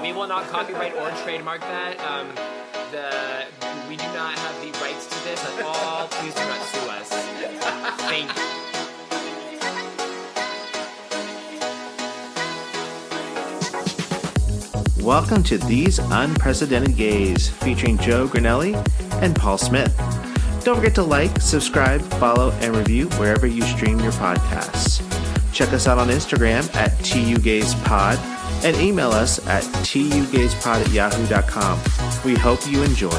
We will not copyright or trademark that. We do not have the rights to this at all. Please do not sue us. Thank you. Welcome to These Unprecedented Gays, featuring Joe Granelli and Paul Smith. Don't forget to like, subscribe, follow, and review wherever you stream your podcasts. Check us out on Instagram at tugayspod and email us at tugayspod@yahoo.com. We hope you enjoy.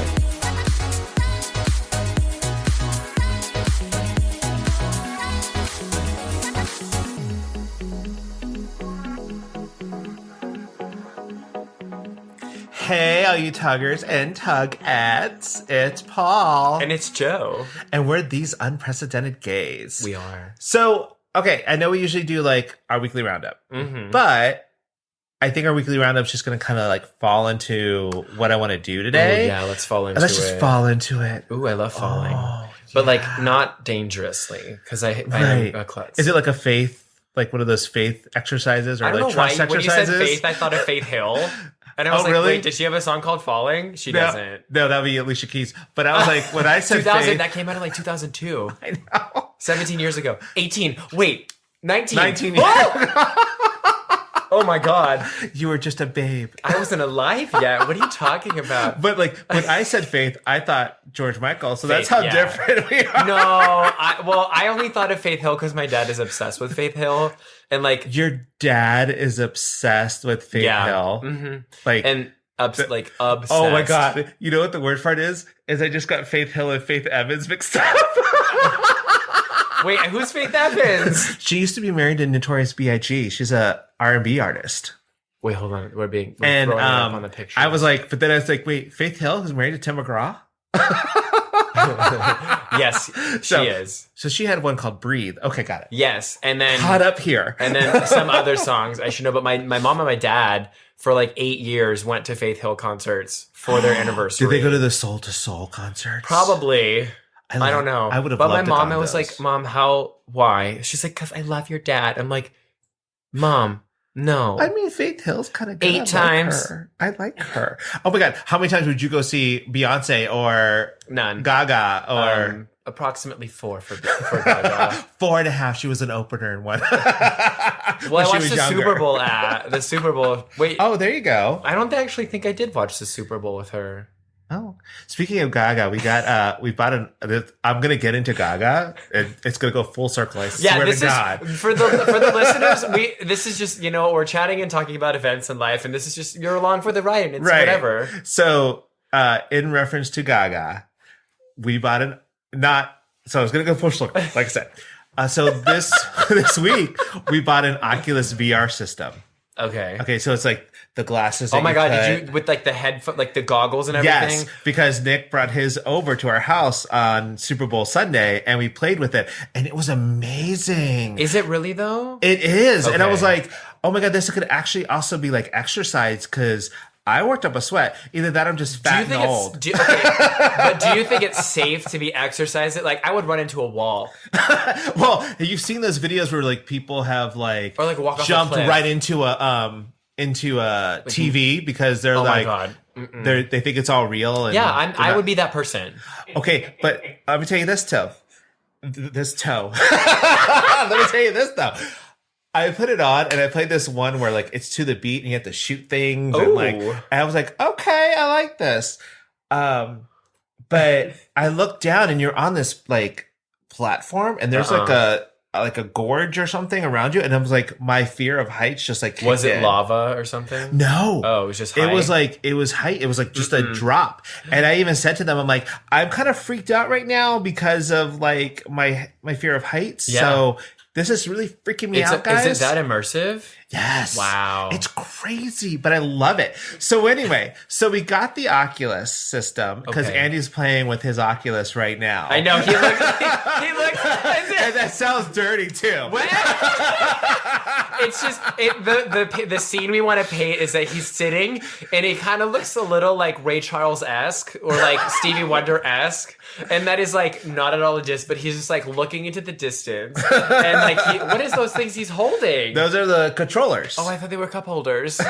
Hey, all you tuggers and tugettes. It's Paul. And it's Joe. And we're These Unprecedented Gays. We are. So, okay, I know we usually do like our weekly roundup, but I think our weekly roundup's just going to kind of like fall into what I want to do today. Ooh, yeah, let's fall into it. Let's just fall into it. Ooh, I love falling. Oh, but like not dangerously, because I am a klutz. Is it like a faith, like one of those faith exercises or I don't like know trust why. exercises? When you said faith, I thought of Faith Hill. And I was like, really? Wait, does she have a song called Falling? She doesn't. No, that would be Alicia Keys. But I was like, when I said 2000, faith. that came out in like 2002. I know. 17 years ago. 18. Wait. 19. 19 years ago. Oh my God. You were just a babe. I wasn't alive yet. What are you talking about? But like, when I said Faith, I thought George Michael. So Faith, that's how different we are. No. I only thought of Faith Hill because my dad is obsessed with Faith Hill. And like. Your dad is obsessed with Faith Hill. Mm-hmm. Like. And obsessed. Oh my God. You know what the worst part is? Is I just got Faith Hill and Faith Evans mixed up. Wait, who's Faith Evans? She used to be married to Notorious B.I.G. She's a R&B artist. Wait, hold on. We're throwing it up on the picture. I was like, but then I was like, wait, Faith Hill is married to Tim McGraw? Yes, she is. So she had one called Breathe. Okay, got it. Yes, and then Hot Up Here. And then some other songs I should know. But my mom and my dad for like 8 years went to Faith Hill concerts for their anniversary. Did they go to the Soul to Soul concerts? Probably. I don't know. I would have. But loved my mom, I was like, Mom, why? She's like, because I love your dad. I'm like, Mom, no. I mean, Faith Hill's kind of good. 8 times. I like her. Oh my God. How many times would you go see Beyonce or none? Gaga or approximately 4 for Gaga. 4.5. She was an opener in one. Well, I watched the Super Bowl at the Super Bowl. Wait. Oh, there you go. I don't actually think I did watch the Super Bowl with her. Oh, speaking of Gaga, we bought I'm gonna get into Gaga. It's gonna go full circle. I swear to God. For the listeners, this is just, we're chatting and talking about events in life, and this is just, you're along for the ride, and it's whatever. So, in reference to Gaga, we bought so I was gonna go full circle, like I said. So this week we bought an Oculus VR system. Okay, so it's like the glasses. Oh my God! Did you with like the headphone, like the goggles and everything? Yes, because Nick brought his over to our house on Super Bowl Sunday, and we played with it, and it was amazing. Is it really though? It is, and I was like, oh my God, this could actually also be like exercise because I worked up a sweat. Either that or I'm just fat and old. But do you think it's safe to be exercising? Like, I would run into a wall. Well, you've seen those videos where like people have like walk jumped right into a TV because they're like, my God. They think it's all real. And yeah, I would be that person. Okay, but let me tell you this, Let me tell you this though. I put it on and I played this one where like it's to the beat and you have to shoot things and I was like, okay, I like this. But I looked down and you're on this like platform and there's like a gorge or something around you, and I was like, my fear of heights just like was it lava or something? No. Oh, it was just height? It was height. It was like just a drop. And I even said to them, I'm like, I'm kind of freaked out right now because of like my fear of heights. Yeah. So this is really freaking me out, guys. Is it that immersive? Yes. Wow. It's crazy, but I love it. So anyway, we got the Oculus system because Andy's playing with his Oculus right now. I know. He looks. And that sounds dirty too. It's just the scene we want to paint is that he's sitting and he kind of looks a little like Ray Charles-esque or like Stevie Wonder-esque, and that is like not at all a diss, but he's just like looking into the distance and like what is those things he's holding? Those are the controllers. Oh, I thought they were cup holders.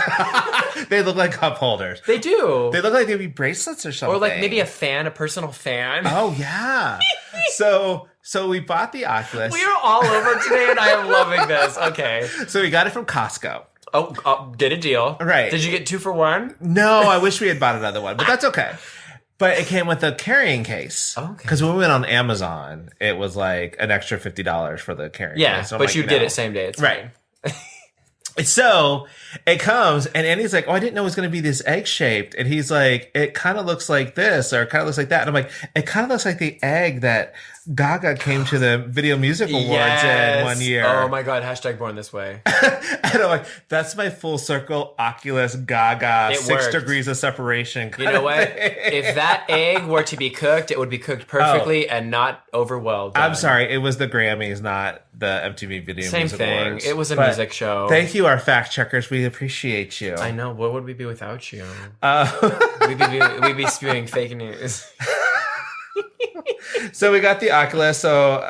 They look like cup holders. They do. They look like they'd be bracelets or something. Or like maybe a personal fan. Oh yeah. So we bought the Oculus. We are all over today, and I am loving this. Okay. So we got it from Costco. Oh, did a deal. Right. Did you get 2 for 1? No, I wish we had bought another one, but that's okay. But it came with a carrying case. Okay. Because when we went on Amazon, it was like an extra $50 for the carrying case. So but you did it same day. It's right. Fine. So it comes, and Andy's like, oh, I didn't know it was going to be this egg shaped. And he's like, it kind of looks like this, or it kind of looks like that. And I'm like, it kind of looks like the egg that Gaga came to the Video Music Awards in one year. Oh my God, hashtag born this way. And I'm like, that's my full circle Oculus Gaga, It 6 worked. degrees of separation. You know what? If that egg were to be cooked, it would be cooked perfectly and not over well done. I'm sorry, it was the Grammys, not the MTV Video Same Music thing. Awards. It was a But music show. Thank you, our fact checkers. We appreciate you. I know. What would we be without you? We'd be spewing fake news. So we got the Oculus. So,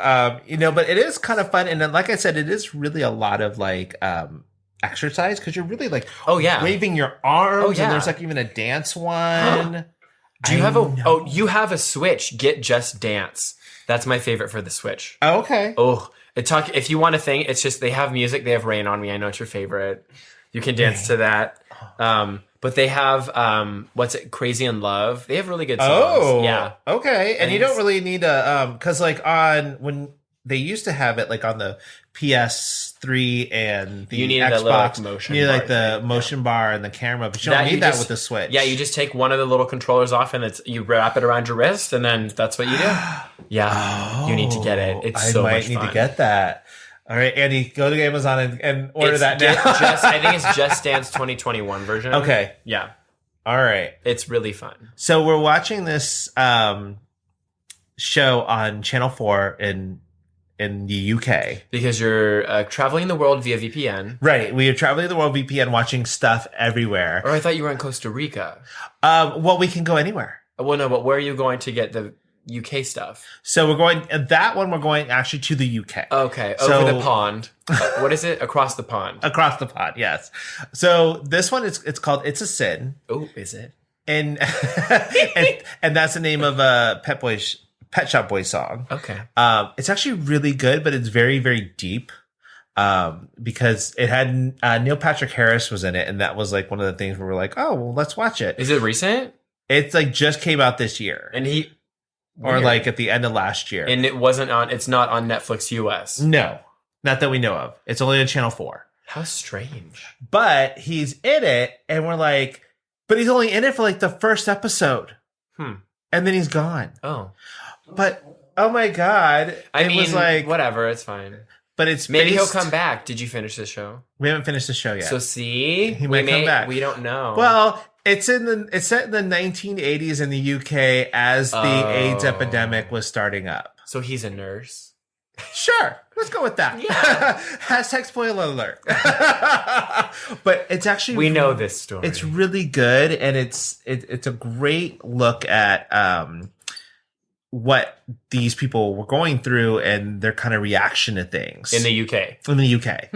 but it is kind of fun. And then, like I said, it is really a lot of like exercise because you're really like waving your arms. Oh, yeah. And there's like even a dance one. Do you you have a Switch. Get Just Dance. That's my favorite for the Switch. Oh, okay. Oh, if you want a thing, it's just they have music. They have Rain on Me. I know it's your favorite. You can dance to that. But they have Crazy in Love. They have really good songs. Oh, yeah. Okay. And you don't really need a because like when they used to have it like on the PS3 and the you need Xbox, that little like, motion. you need like bar the motion bar and the camera, but you don't need that with the Switch. Yeah, you just take one of the little controllers off and you wrap it around your wrist, and then that's what you do. Yeah, you need to get it. It's so much fun. I might need to get that. All right, Andy, go to Amazon and order that now. I think it's Just Dance 2021 version. Okay. Yeah. All right. It's really fun. So we're watching this show on Channel 4 in the UK. Because you're traveling the world via VPN. Right. We are traveling the world VPN, watching stuff everywhere. Or I thought you were in Costa Rica. Well, we can go anywhere. Well, no, but where are you going to get the UK stuff? So we're going actually to the UK. Okay, over the pond. What is it? Across the pond. Across the pond, yes. So this one it's called It's a Sin. Oh, is it? And and that's the name of a Pet Shop Boys song. Okay. It's actually really good, but it's very, very deep. Because it had Neil Patrick Harris was in it, and that was like one of the things where we're like, oh, well, let's watch it. Is it recent? It's like just came out this year. And or like at the end of last year. And it's not on Netflix US. No, not that we know of. It's only on Channel 4. How strange. But he's in it, and we're like, but he's only in it for like the first episode. And then he's gone. Oh. But, oh my God. I mean, was like, whatever, it's fine. But it's maybe he'll come back. Did you finish the show? We haven't finished the show yet. So see? He might come back. We don't know. Well, it's set in the 1980s in the UK as the AIDS epidemic was starting up. So he's a nurse? Sure. Let's go with that. Yeah. Hashtag spoiler alert. But it's actually... We know this story. It's really good, and it's a great look at what these people were going through and their kind of reaction to things. In the UK. In the UK.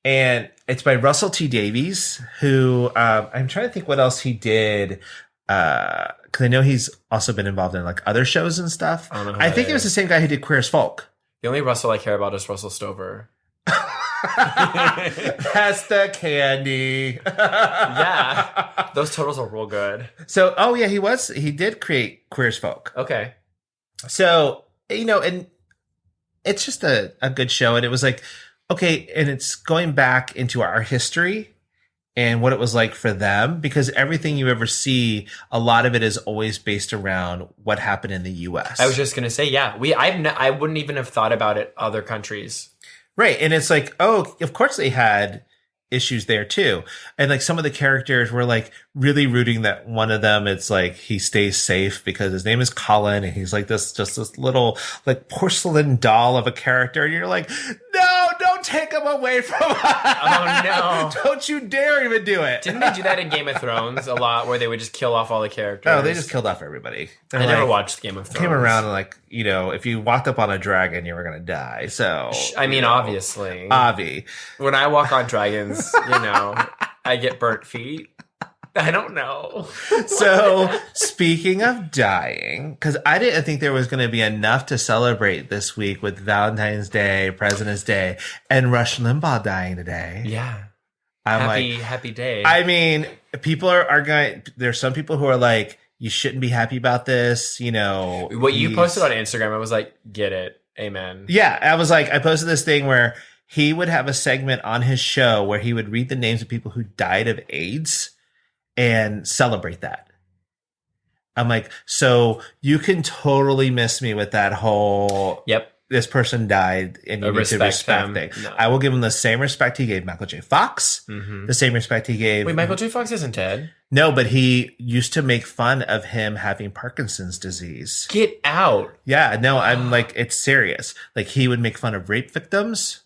And it's by Russell T Davies, who I'm trying to think what else he did. Because I know he's also been involved in like other shows and stuff. I think it was the same guy who did Queer as Folk. The only Russell I care about is Russell Stover. That's the candy. Yeah. Those totals are real good. So, he did create Queer as Folk. Okay. So, and it's just a good show. And it was like, okay, and it's going back into our history and what it was like for them, because everything you ever see, a lot of it is always based around what happened in the U.S. I was just going to say, yeah, I wouldn't even have thought about it other countries. Right. And it's like, oh, of course they had issues there too. And like some of the characters were like really rooting that one of them, it's like he stays safe because his name is Colin and he's like this little like porcelain doll of a character. And you're like, no, don't Don't take them away from us. Oh, no. Don't you dare even do it. Didn't they do that in Game of Thrones a lot, where they would just kill off all the characters? No, they just killed off everybody. I never watched Game of Thrones. Came around and like, you know, if you walked up on a dragon, you were going to die. So, I mean, obviously. Avi. When I walk on dragons, you know, I get burnt feet. I don't know. So, speaking of dying, because I didn't think there was going to be enough to celebrate this week with Valentine's Day, President's Day, and Rush Limbaugh dying today. Yeah. I'm happy day. I mean, people are going, there's some people who are like, you shouldn't be happy about this, you know. What you posted on Instagram, I was like, get it. Amen. Yeah. I was like, I posted this thing where he would have a segment on his show where he would read the names of people who died of AIDS and celebrate that. I'm like, so you can totally miss me with that whole, yep, this person died and you need to respect thing. No. I will give him the same respect he gave Michael J. Fox, the same respect he gave. Wait, Michael J. Fox isn't dead? No, but he used to make fun of him having Parkinson's disease. Get out. Yeah, no, I'm like, it's serious. Like, he would make fun of rape victims,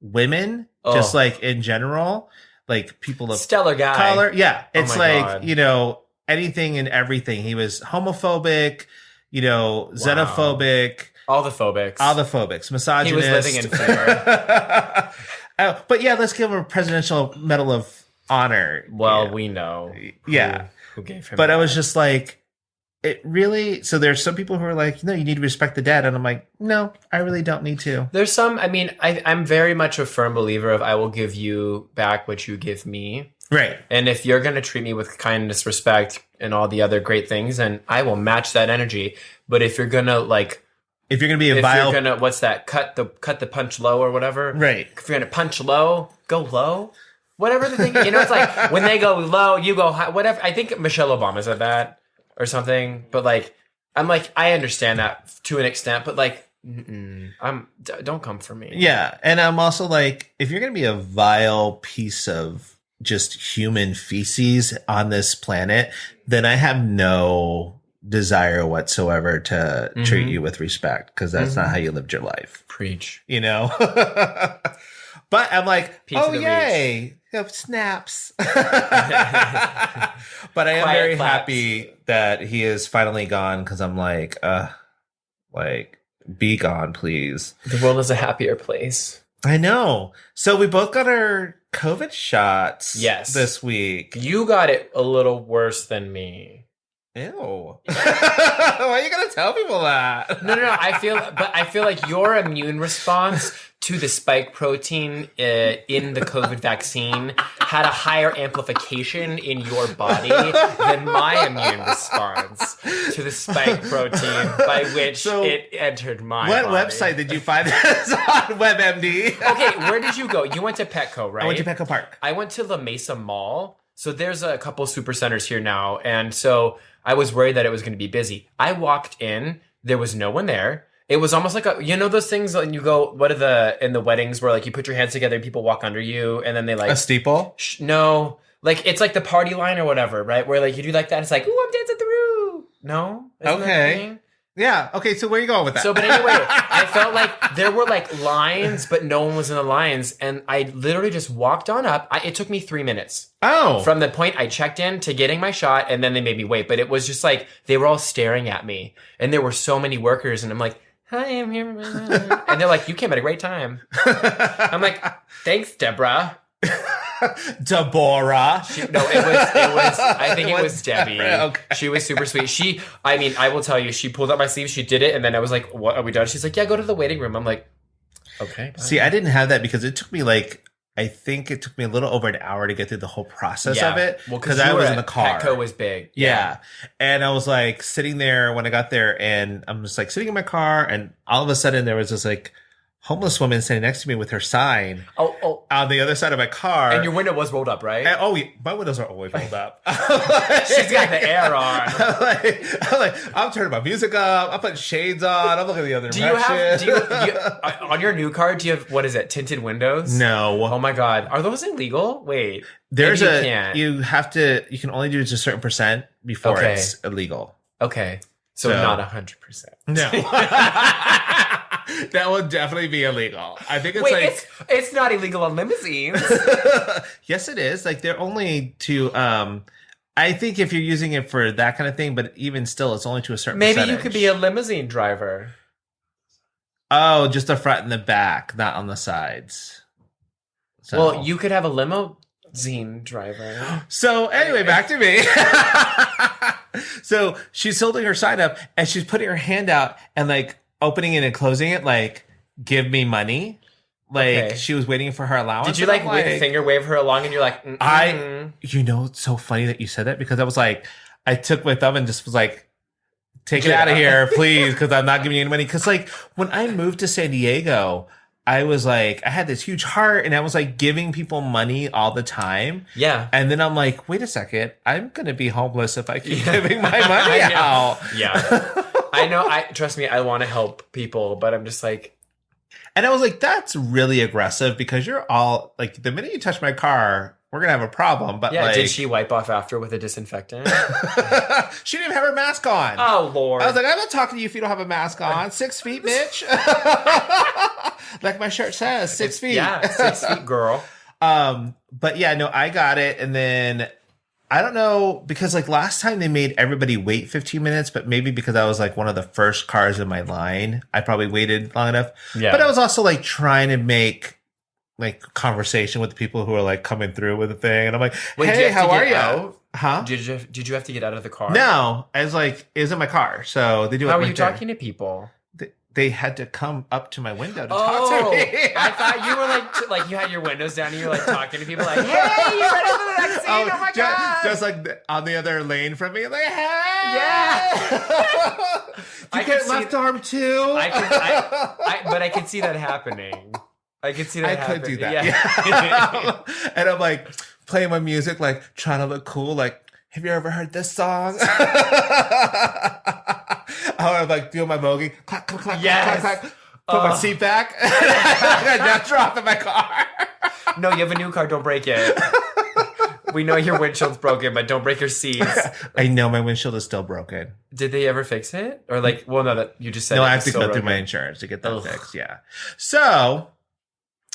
women, just like in general. Like people of stellar guy. color. Yeah. It's like, God. you know, anything and everything. He was homophobic, you know, xenophobic. All the phobics. Misogynist. He was living in fear. But yeah, let's give him a Presidential Medal of Honor. Well, we know. Who gave him But that. I was just like, it really, so there's some people who are like, no, you need to respect the dead. And I'm like, no, I really don't need to. There's some, I mean, I'm very much a firm believer of I will give you back what you give me. Right. And if you're going to treat me with kindness, respect, and all the other great things, then I will match that energy. But if you're going to like, if you're going to be a vile, you're going to, what's that? Cut the punch low or whatever. Right. If you're going to punch low, go low. Whatever the thing, you know, it's like when they go low, you go high, whatever. I think Michelle Obama said that. Or something, but like, I'm like, I understand that to an extent, but like, don't come for me. Yeah, and I'm also like, if you're gonna be a vile piece of just human feces on this planet, then I have no desire whatsoever to treat you with respect, because that's not how you lived your life. Preach, you know. But I'm like, Peace oh yay, snaps. But I am very happy that he is finally gone, because I'm like, be gone, please. The world is a happier place. I know. So we both got our COVID shots. Yes. This week. You got it a little worse than me. Ew. Why are you gonna tell people that? No. I feel like your immune response to the spike protein in the COVID vaccine had a higher amplification in your body than my immune response to the spike protein by which it entered my body. What website did you find this on? WebMD? Okay, where did you go? You went to Petco, right? I went to Petco Park. I went to La Mesa Mall. So there's a couple super centers here now. And so I was worried that it was going to be busy. I walked in. There was no one there. It was almost like you know those things when you go, in the weddings where like you put your hands together and people walk under you and then they like. A steeple? No. Like it's like the party line or whatever, right? Where like you do like that. And it's like, ooh, I'm dancing through. No? Isn't okay. Yeah. Okay. So where are you going with that? So, but anyway, I felt like there were like lines, but no one was in the lines. And I literally just walked on up. It took me 3 minutes. Oh. From the point I checked in to getting my shot. And then they made me wait. But it was just like, they were all staring at me. And there were so many workers. And I'm like, hi, I'm here. And they're like, you came at a great time. I'm like, thanks, Deborah. Deborah. I think it was Debbie. Okay. She was super sweet. I will tell you, she pulled up my sleeve, she did it, and then I was like, what, are we done? She's like, yeah, go to the waiting room. I'm like, okay. Bye. See, I didn't have that because it took me I think it took me a little over an hour to get through the whole process of it. Well, because I was in the car. Petco was big. Yeah. And I was like sitting there when I got there, and I'm just like sitting in my car, and all of a sudden there was this like homeless woman standing next to me with her sign on the other side of my car. And your window was rolled up, right? And, my windows are always rolled up. She's got the air on. I'm turning my music up. I'm putting shades on. I'm looking at the other direction. On your new car, do you have, what is it, tinted windows? No. Oh my God. Are those illegal? Wait. You can only do it to a certain percent before it's illegal. Okay. So not 100%. No. That would definitely be illegal. I think it's Wait, it's not illegal on limousines. Yes, it is. Like they're only to I think if you're using it for that kind of thing, but even still, it's only to a certain Maybe you could be a limousine driver. Oh, just the front and the back, not on the sides. So. Well, you could have a limousine driver. So anyway, back to me. So she's holding her sign up and she's putting her hand out and like opening it and closing it, like, give me money. Like she was waiting for her allowance. Did you like finger wave her along and you're like, you know, it's so funny that you said that because I was like, I took my thumb and just was like, take it out of here, please, because I'm not giving you any money. Because like when I moved to San Diego, I was like, I had this huge heart and I was like giving people money all the time. Yeah. And then I'm like, wait a second, I'm going to be homeless if I keep giving my money out. Yeah. I know. Trust me, I want to help people, but I'm just like. And I was like, that's really aggressive because you're all like, the minute you touch my car, we're going to have a problem. But yeah, like, did she wipe off after with a disinfectant? She didn't even have her mask on. Oh, Lord. I was like, I'm not talking to you if you don't have a mask on. 6 feet, bitch. Like my shirt says, 6 feet. Yeah, 6 feet, girl. But yeah, no, I got it. And then I don't know, because like last time they made everybody wait 15 minutes, but maybe because I was like one of the first cars in my line, I probably waited long enough. Yeah. But I was also like trying to make like conversation with the people who are like coming through with the thing. And I'm like, hey, how are you? Huh? Did you have to get out of the car? No, I was like, it was in my car. So they do it. How are you talking to people? They had to come up to my window to talk to me. I thought you were like you had your windows down and you were like talking to people like, hey, you ready for the next scene? Oh my God. Just like on the other lane from me, like, hey. Yeah. You get left arm too. But I could see that happening. I could do that. Yeah. And I'm like playing my music, like trying to look cool, like, have you ever heard this song? I'm like doing my bogey, clack, clack, clack, yes. clack, clack, put my seat back. I got dropped in my car. No, you have a new car, don't break it. We know your windshield's broken, but don't break your seats. I know my windshield is still broken. Did they ever fix it? Or like, well, no, that you just said. No, I have to go through my insurance to get that fixed. Yeah. So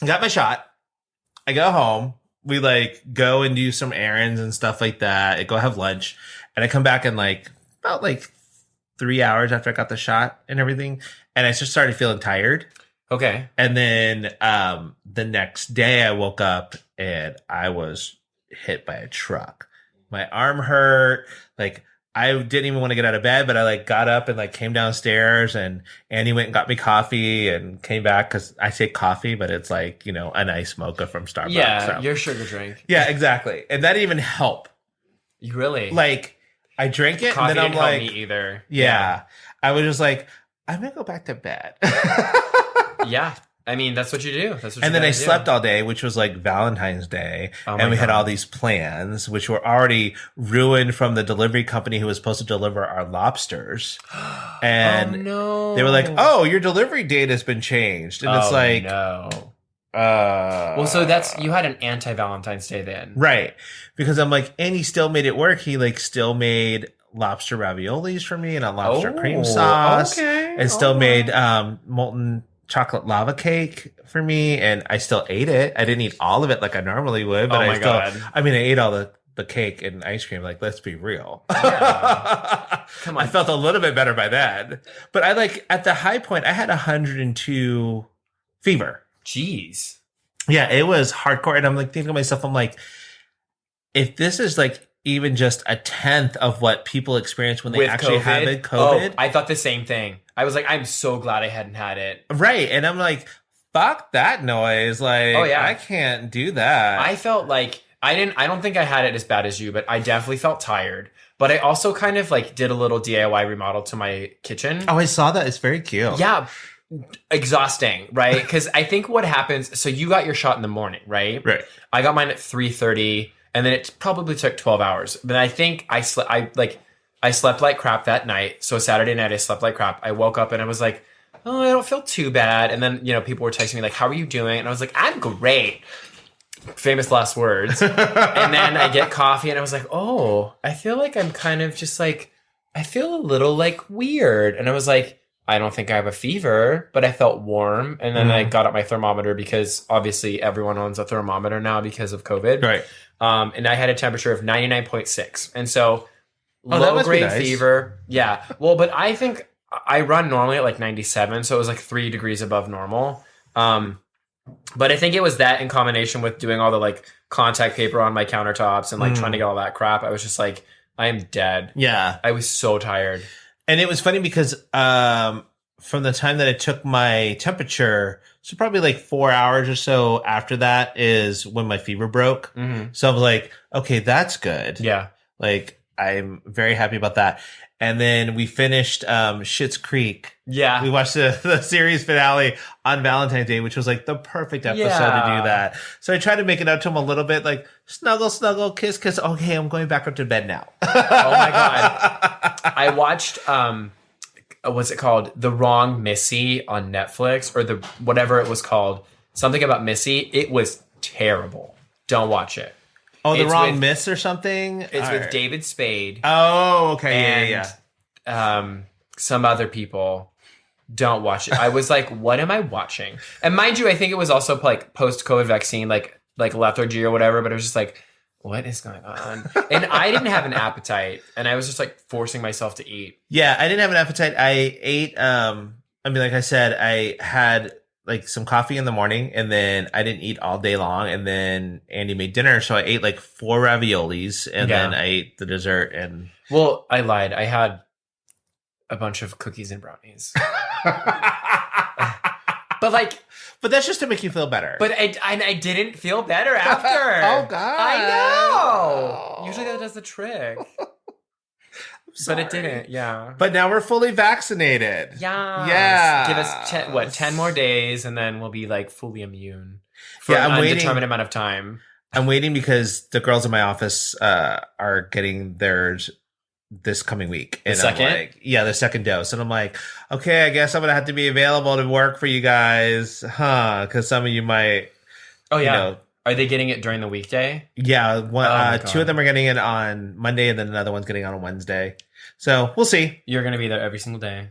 I got my shot. I go home. We like go and do some errands and stuff like that. I go have lunch and I come back in like about like 3 hours after I got the shot and everything. And I just started feeling tired. Okay. And then the next day I woke up and I was hit by a truck. My arm hurt. Like I didn't even want to get out of bed, but I like got up and like came downstairs and Annie went and got me coffee and came back because I say coffee, but it's like, you know, an ice mocha from Starbucks. Yeah, your sugar drink. Yeah, exactly. And that didn't even help. You really? Like I drank it coffee and then I'm didn't like, help me either. Yeah. I was just like, I'm going to go back to bed. Yeah. I mean, that's what you do. And then I slept all day, which was like Valentine's Day. And we had all these plans, which were already ruined from the delivery company who was supposed to deliver our lobsters. And they were like, oh, your delivery date has been changed. And it's like, no. Well, so you had an anti-Valentine's Day then. Right. Because I'm like, and he still made it work. He like still made lobster raviolis for me and a lobster cream sauce. Okay. And still made molten chocolate lava cake for me, and I still ate it. I didn't eat all of it like I normally would, but I ate all the cake and ice cream. Like, let's be real. Yeah. Come on. I felt a little bit better by then. But I like at the high point, I had 102 fever. Jeez. Yeah, it was hardcore. And I'm like thinking to myself, I'm like, if this is like even just a tenth of what people experience when they actually have it, COVID. Oh, I thought the same thing. I was like, I'm so glad I hadn't had it. Right. And I'm like, fuck that noise. Like, I can't do that. I felt like I don't think I had it as bad as you, but I definitely felt tired. But I also kind of like did a little DIY remodel to my kitchen. Oh, I saw that. It's very cute. Yeah. Exhausting, right? Because I think what happens, so you got your shot in the morning, right? Right. I got mine at 3:30. And then it probably took 12 hours. But I think I slept like crap that night. So Saturday night, I slept like crap. I woke up and I was like, oh, I don't feel too bad. And then, you know, people were texting me like, how are you doing? And I was like, I'm great. Famous last words. And then I get coffee and I was like, oh, I feel like I'm kind of just like, I feel a little like weird. And I was like, I don't think I have a fever, but I felt warm. And then I got out my thermometer because obviously everyone owns a thermometer now because of COVID. Right. And I had a temperature of 99.6. And so that must be low-grade nice. fever. Yeah. Well, but I think I run normally at like 97. So it was like 3 degrees above normal. But I think it was that in combination with doing all the like contact paper on my countertops and like trying to get all that crap. I was just like, I am dead. Yeah. I was so tired. And it was funny because from the time that I took my temperature, so probably like 4 hours or so after that is when my fever broke. Mm-hmm. So I was like, okay, that's good. Yeah. Like, I'm very happy about that. And then we finished Schitt's Creek. Yeah. We watched the series finale on Valentine's Day, which was like the perfect episode to do that. So I tried to make it up to him a little bit, like snuggle, snuggle, kiss, kiss. Okay, I'm going back up to bed now. Oh my God. I watched, what's it called? The Wrong Missy on Netflix, or the whatever it was called. Something about Missy. It was terrible. Don't watch it. Oh, The It's Wrong with- Miss or something? It's with David Spade. Oh, okay. and Yeah. Some other people. Don't watch it. I was like, what am I watching? And mind you, I think it was also like post-COVID vaccine, like lethargy or whatever, but it was just like, what is going on? And I didn't have an appetite, and I was just like forcing myself to eat. Yeah, I didn't have an appetite. I ate, like I said, I had like some coffee in the morning, and then I didn't eat all day long, and then Andy made dinner, so I ate like 4 raviolis, and then I ate the dessert, and... Well, I lied. I had a bunch of cookies and brownies. But that's just to make you feel better. But I didn't feel better after. Oh, God. I know. Usually that does the trick. But it didn't, yeah. But now we're fully vaccinated. Yeah. Yeah. Give us 10 more days, and then we'll be like fully immune for Yeah, an I'm undetermined waiting. amount of time. I'm waiting because the girls in my office are getting theirs this coming week. And second? I'm like, yeah, the second dose. And I'm like, okay, I guess I'm going to have to be available to work for you guys. Because some of you might, Oh, yeah. you know, Are they getting it during the weekday? yeah, my God. 2 of them are getting it on Monday, and then another one's getting it on Wednesday. So we'll see. You're going to be there every single day.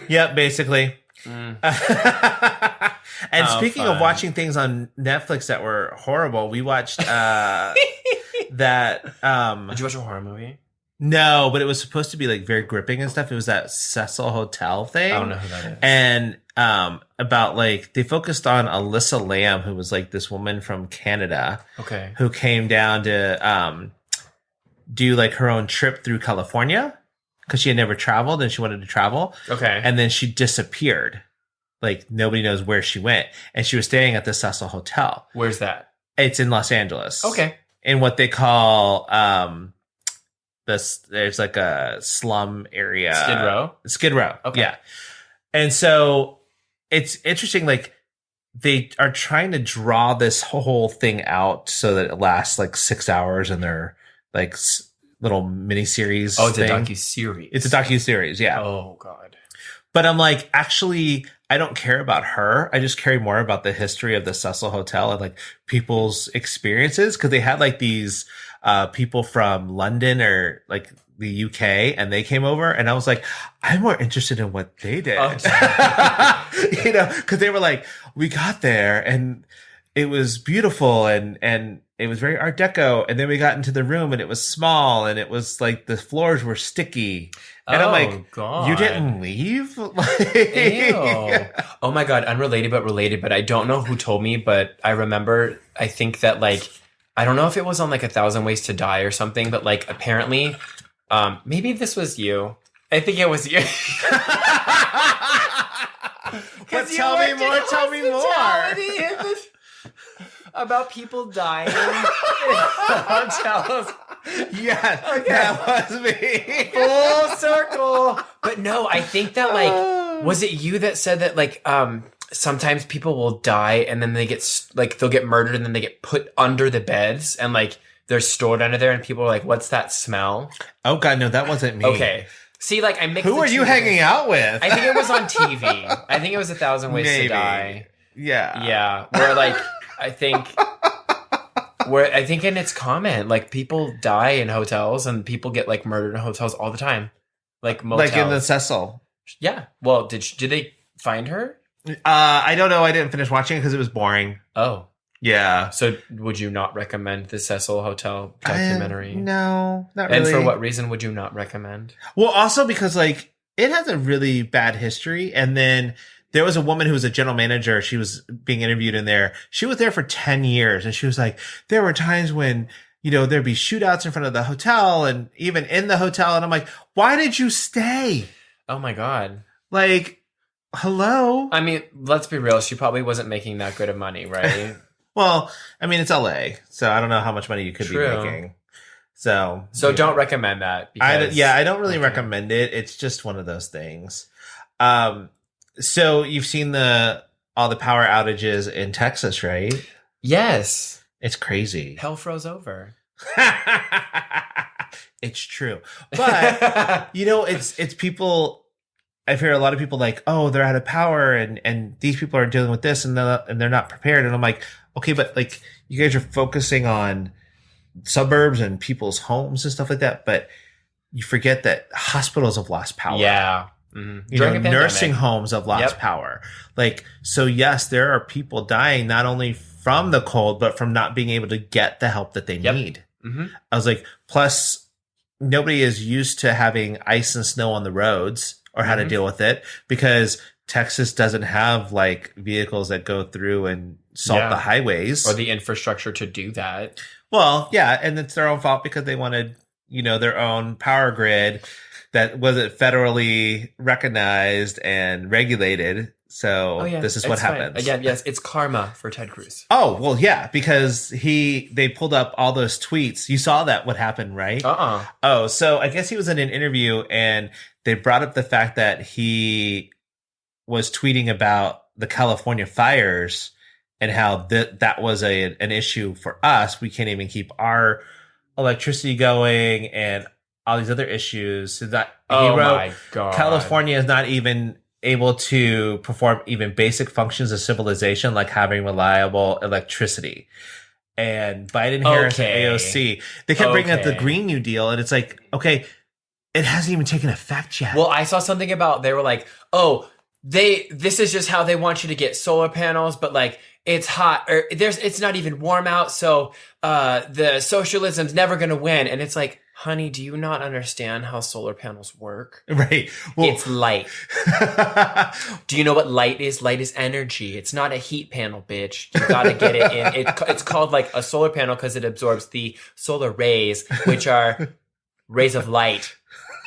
Yep, basically. Mm. And Oh, speaking fun. of watching things on Netflix that were horrible, we watched that. Did you watch a horror movie? No, but it was supposed to be like very gripping and stuff. It was that Cecil Hotel thing. I don't know who that is. And about like they focused on Alyssa Lamb, who was like this woman from Canada Okay. who came down to do like her own trip through California because she had never traveled and she wanted to travel. Okay. And then she disappeared. Like nobody knows where she went. And she was staying at the Cecil Hotel. Where's that? It's in Los Angeles. Okay. In what they call there's like a slum area. Skid Row. Okay. Yeah. And so it's interesting, like they are trying to draw this whole thing out so that it lasts like 6 hours, and they're like little mini series. Oh, it's a docu-series. It's a docu-series, yeah. Oh, God. But I'm like, actually, I don't care about her. I just care more about the history of the Cecil Hotel and like people's experiences. Cause they had like these people from London or like the UK, and they came over, and I was like, I'm more interested in what they did. Oh, you know, cause they were like, we got there and it was beautiful and it was very Art Deco. And then we got into the room and it was small and it was like the floors were sticky. And I'm like, God. you didn't leave? Ew. Oh my God. Unrelated, but related. But I don't know who told me, but I remember, I think that like, I don't know if it was on like 1,000 Ways to Die or something, but like apparently, maybe this was you. I think it was you. But tell me more. About people dying in hotels. Yes, Okay. that was me. Full circle. But no, I think that like, was it you that said that like, sometimes people will die and then they get they'll get murdered and then they get put under the beds and like they're stored under there and people are like, what's that smell? Oh God, no, that wasn't me. Okay. See, like I mixed. Who are you hanging out with? I think it was on TV. I think it was 1,000 Ways to Die. Yeah. Yeah. Where like, I think in its comment, like people die in hotels and people get like murdered in hotels all the time. Like motels. Like in the Cecil. Yeah. Well, did they find her? I don't know. I didn't finish watching it because it was boring. Oh. Yeah. So would you not recommend the Cecil Hotel documentary? No, not really. And for what reason would you not recommend? Well, also because like it has a really bad history. And then there was a woman who was a general manager. She was being interviewed in there. She was there for 10 years. And she was like, there were times when, you know, there'd be shootouts in front of the hotel and even in the hotel. And I'm like, why did you stay? Oh my God. Like, hello? I mean, let's be real. She probably wasn't making that good of money, right? Well, I mean, it's LA. So I don't know how much money you could be making. So don't recommend that. Because, I don't really recommend it. It's just one of those things. So you've seen all the power outages in Texas, right? Yes. It's crazy. Hell froze over. It's true. But, you know, it's people. I've heard a lot of people like, oh, they're out of power and these people are dealing with this and they're not prepared. And I'm like, okay, but like you guys are focusing on suburbs and people's homes and stuff like that. But you forget that hospitals have lost power. Yeah. Mm-hmm. You know, nursing homes have lost power. Like, so yes, there are people dying not only from the cold, but from not being able to get the help that they need. Mm-hmm. I was like, plus nobody is used to having ice and snow on the roads or how to deal with it because Texas doesn't have like vehicles that go through and salt the highways or the infrastructure to do that. Well, yeah. And it's their own fault because they wanted, you know, their own power grid that wasn't federally recognized and regulated. So this is what happens. Fine. Again, yes, it's karma for Ted Cruz. Oh, well, yeah, because they pulled up all those tweets. You saw that what happened, right? Oh, so I guess he was in an interview and they brought up the fact that he was tweeting about the California fires and how that was an issue for us. We can't even keep our electricity going and all these other issues. So that my God. California is not even able to perform even basic functions of civilization like having reliable electricity. And Biden, Harris, and AOC, they kept bringing up the Green New Deal, and it's like, okay, it hasn't even taken effect yet. Well, I saw something about, they were like, oh, this is just how they want you to get solar panels, but like it's hot or it's not even warm out, so the socialism's never going to win. And it's like, honey, do you not understand how solar panels work? Right. Well, it's light. Do you know what light is? Light is energy. It's not a heat panel, bitch. You got to get it in. It's called like a solar panel because it absorbs the solar rays, which are rays of light.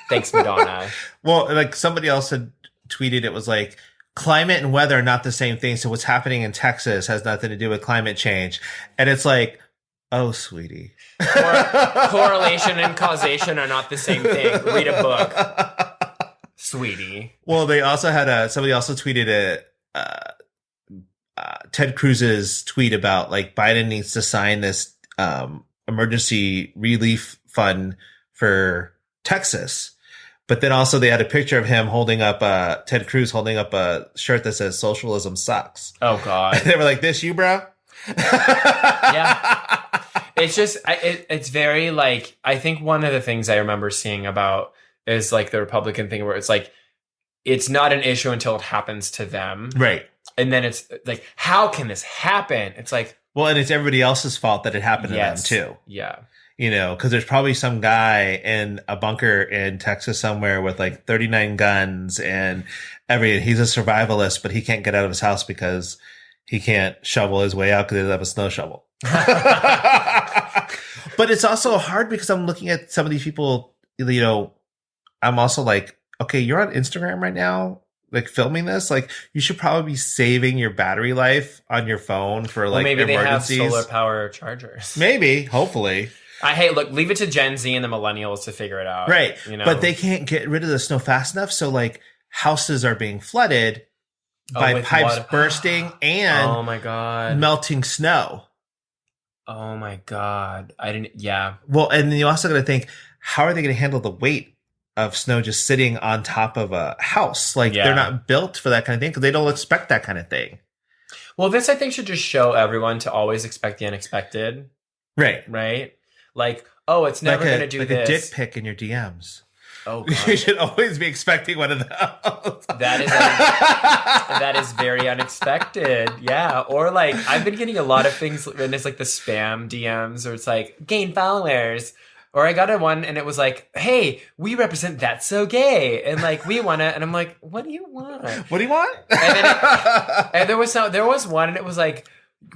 Thanks, Madonna. Well, like somebody else had tweeted, it was like, climate and weather are not the same thing. So what's happening in Texas has nothing to do with climate change. And it's like, oh, sweetie. Correlation and causation are not the same thing. Read a book, sweetie. Well, they also had somebody also tweeted Ted Cruz's tweet about like Biden needs to sign this emergency relief fund for Texas. But then also they had a picture of him holding up Ted Cruz holding up a shirt that says socialism sucks. Oh God. And they were like, this you, bro? Yeah. It's just, it's very like, I think one of the things I remember seeing about is like the Republican thing where it's like, it's not an issue until it happens to them. Right. And then it's like, how can this happen? It's like, well, and it's everybody else's fault that it happened to them too. Yeah. You know, because there's probably some guy in a bunker in Texas somewhere with like 39 guns and everything. He's a survivalist, but he can't get out of his house because he can't shovel his way out because he doesn't have a snow shovel. But it's also hard because I'm looking at some of these people, you know, I'm also like, okay, you're on Instagram right now, like filming this. Like, you should probably be saving your battery life on your phone for like maybe emergencies. They have solar power chargers. Maybe, hopefully. Look, leave it to Gen Z and the millennials to figure it out. Right. You know? But they can't get rid of the snow fast enough. So like houses are being flooded by pipes bursting and oh my God, melting snow. Oh my God. Yeah. Well, and then you also got to think, how are they going to handle the weight of snow just sitting on top of a house? Like they're not built for that kind of thing because they don't expect that kind of thing. Well, this I think should just show everyone to always expect the unexpected. Right. Right. Like, oh, it's never going to do like this. A dick pic in your DMs. Oh, You God. should always be expecting one of those. That is very unexpected. Yeah. Or like, I've been getting a lot of things, and it's like the spam DMs, or it's like, gain followers. Or I got a one and it was like, hey, we represent That's So Gay. And like, we want to, and I'm like, what do you want? What do you want? And there was one and it was like,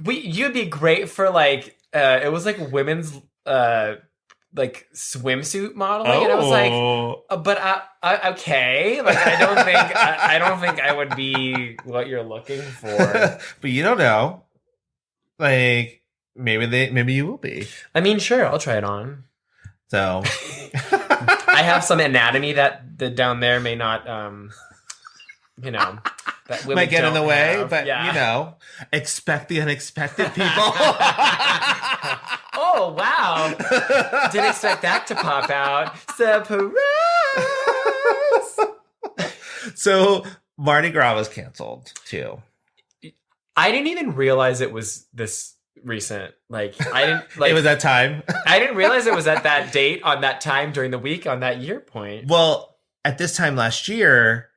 you'd be great for like, it was like women's, like swimsuit modeling. And I was like, but I okay. Like, I don't think I would be what you're looking for. But you don't know. Like, maybe you will be. I mean, sure, I'll try it on. So I have some anatomy that down there may not, that women might get in the way, have. but expect the unexpected, people. Oh, wow. Didn't expect that to pop out. Surprise! So Mardi Gras was canceled too. I didn't even realize it was this recent. Like, I didn't like It was that time. I didn't realize it was at that date on that time during the week on that year point. Well, at this time last year,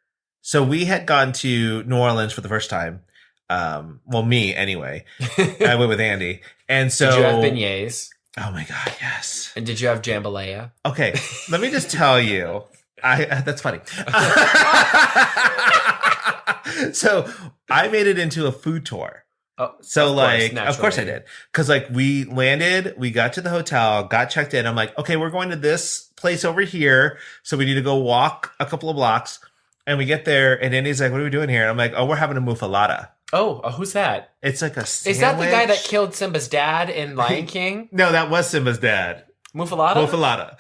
so we had gone to New Orleans for the first time. Well, me anyway. I went with Andy. And so did you have beignets? Oh my God, yes. And did you have jambalaya? Okay, let me just tell you. That's funny. So I made it into a food tour. Oh, so of of course I did. Cause like we landed, we got to the hotel, got checked in. I'm like, okay, we're going to this place over here. So we need to go walk a couple of blocks, and we get there and Andy's like, what are we doing here? And I'm like, oh, we're having a mufalata. Oh, who's that? It's like a sandwich. Is that the guy that killed Simba's dad in Lion King? No, that was Simba's dad. Mufalata? Mufalata.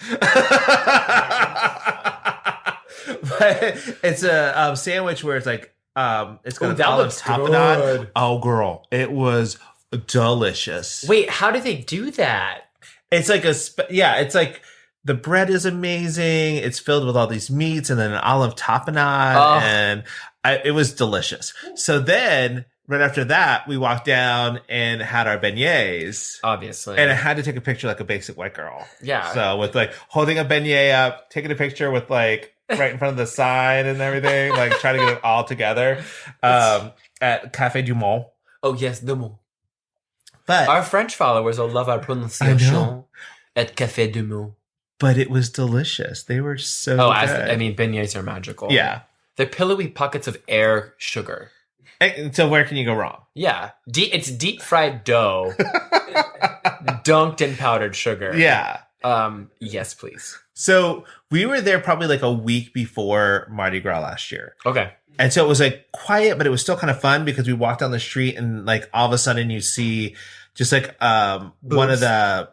But it's a sandwich where it's like, it's got an olive tapenade. Oh, girl, it was delicious. Wait, how do they do that? It's like it's like the bread is amazing. It's filled with all these meats and then an olive tapenade, and it was delicious. So then, right after that, we walked down and had our beignets. Obviously. And I had to take a picture like a basic white girl. Yeah. So with like holding a beignet up, taking a picture with like right in front of the sign and everything, like trying to get it all together at Café du Monde. Oh, yes, du Monde. But our French followers will love our pronunciation at Café du Monde. But it was delicious. They were so good. I mean, beignets are magical. Yeah. They're pillowy pockets of air sugar. And so where can you go wrong? Yeah. It's deep fried dough dunked in powdered sugar. Yeah. Yes, please. So we were there probably like a week before Mardi Gras last year. Okay. And so it was like quiet, but it was still kind of fun because we walked down the street and like all of a sudden you see just like one of the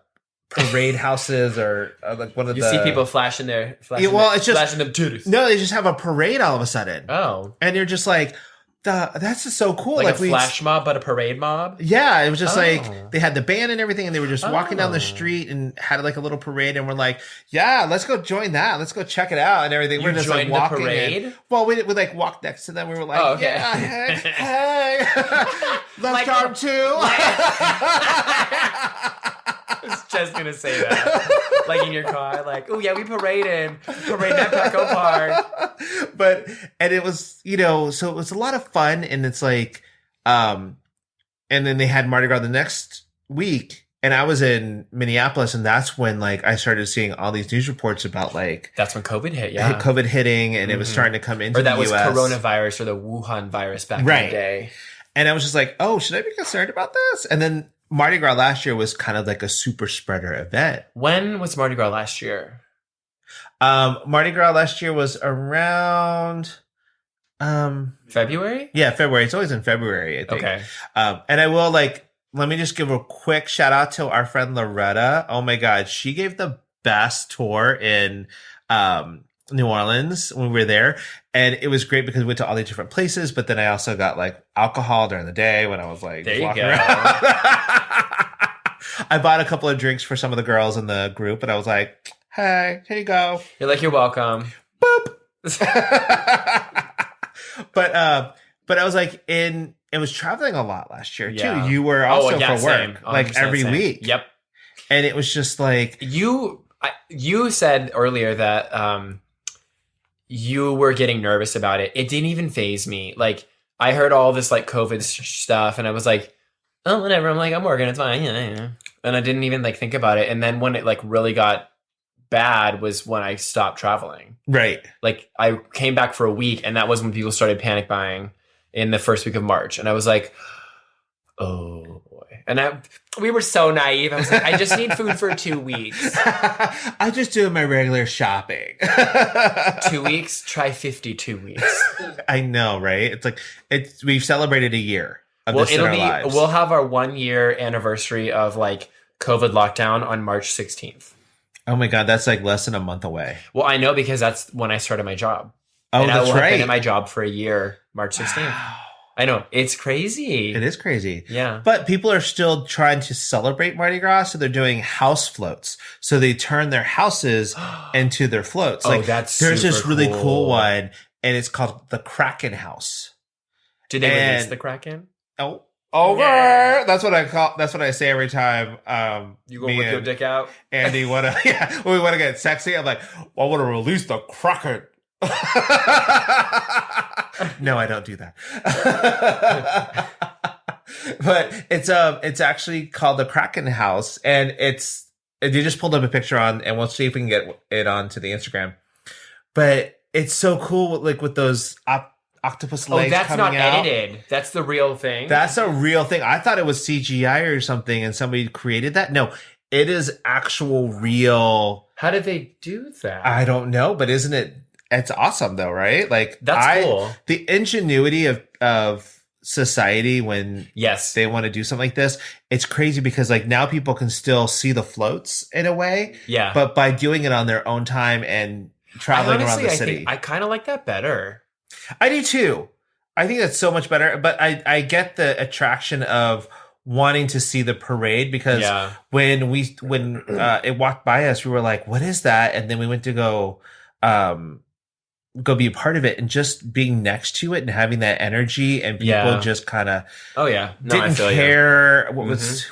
parade houses or like one of you see people flashing their flashing them titties. No, they just have a parade all of a sudden. Oh. And you're just like, that's just so cool. Like a flash mob, but a parade mob? Yeah, it was just like they had the band and everything, and they were just walking down the street and had like a little parade, and we're like, yeah, let's go join that. Let's go check it out and everything. We're just like walking. The parade? Well, we like walked next to them. We were like, yeah, hey, left arm too. I was just gonna say that, like in your car, like, oh yeah, we parade at Petco Park. And it was, so it was a lot of fun, and it's like, and then they had Mardi Gras the next week, and I was in Minneapolis, and that's when like I started seeing all these news reports about like that's when COVID hit, yeah, COVID hitting, and it was starting to come into the US. Or that was coronavirus or the Wuhan virus back in the day. And I was just like, oh, should I be concerned about this? And then Mardi Gras last year was kind of like a super spreader event. When was Mardi Gras last year? Mardi Gras last year was around February? Yeah, February. It's always in February, I think. Okay. And I will let me just give a quick shout out to our friend Loretta. Oh my God. She gave the best tour in New Orleans when we were there. And it was great because we went to all these different places, but then I also got like alcohol during the day when I was like walking around. I bought a couple of drinks for some of the girls in the group, and I was like, hey, here you go. You're like, you're welcome. Boop. But I was like it was traveling a lot last year too. You were also for work, like every week. Yep. And it was just like you said earlier that you were getting nervous about it. It didn't even faze me. Like, I heard all this like COVID stuff and I was like, oh, whatever. I'm like, I'm working. It's fine. Yeah. And I didn't even like think about it. And then when it like really got bad was when I stopped traveling. Right. Like I came back for a week and that was when people started panic buying in the first week of March. And I was like, oh boy. And we were so naive. I was like, I just need food for 2 weeks. I just do my regular shopping. 2 weeks, try 52 weeks. I know, right? It's like we've celebrated a year of this in our lives. We'll have our 1 year anniversary of like COVID lockdown on March 16th. Oh my God, that's like less than a month away. Well, I know because that's when I started my job. Oh, and that's I will right. have been at my job for a year, March 16th. Wow. I know. It's crazy. It is crazy. Yeah. But people are still trying to celebrate Mardi Gras, so they're doing house floats. So they turn their houses into their floats. Oh, like, that's there's super this really cool one, and it's called the Kraken House. Did they release the Kraken? Oh, over. Yeah. That's what I say every time. You go with your dick out? Andy when we want to get sexy. I'm like, I want to release the Kraken. No, I don't do that. But it's actually called the Kraken House, and they just pulled up a picture on, and we'll see if we can get it onto the Instagram. But it's so cool, like with those octopus legs. Oh, that's coming not out. edited. That's the real thing. That's a real thing. I thought it was CGI or something, and somebody created that. No, it is actual real. How did they do that? I don't know, but isn't it? It's awesome though, right? Like that's cool. The ingenuity of society when they want to do something like this, it's crazy because like now people can still see the floats in a way. Yeah. But by doing it on their own time and traveling around the city. I kind of like that better. I do too. I think that's so much better. But I get the attraction of wanting to see the parade because when it walked by us, we were like, what is that? And then we went to go be a part of it, and just being next to it and having that energy, and people just kind of didn't care what was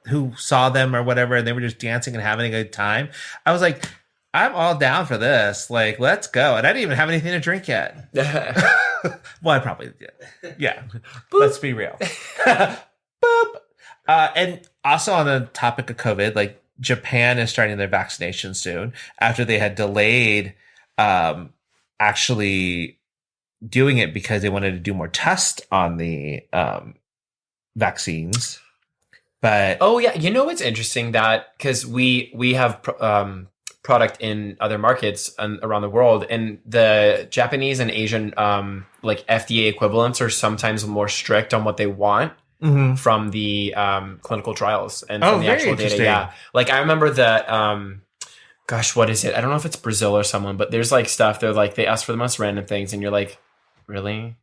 who saw them or whatever, and they were just dancing and having a good time. I was like, I'm all down for this. Like, let's go. And I didn't even have anything to drink yet. Well, I probably did. Yeah. Let's be real. Boop. And also on the topic of COVID, like Japan is starting their vaccination soon after they had delayed actually doing it because they wanted to do more tests on the vaccines. But you know what's interesting, that because we have product in other markets around the world, and the Japanese and Asian like FDA equivalents are sometimes more strict on what they want from the clinical trials and from the actual data. Yeah, like I remember that. Gosh, what is it? I don't know if it's Brazil or someone, but there's like stuff. They're like, they ask for the most random things, and you're like, really?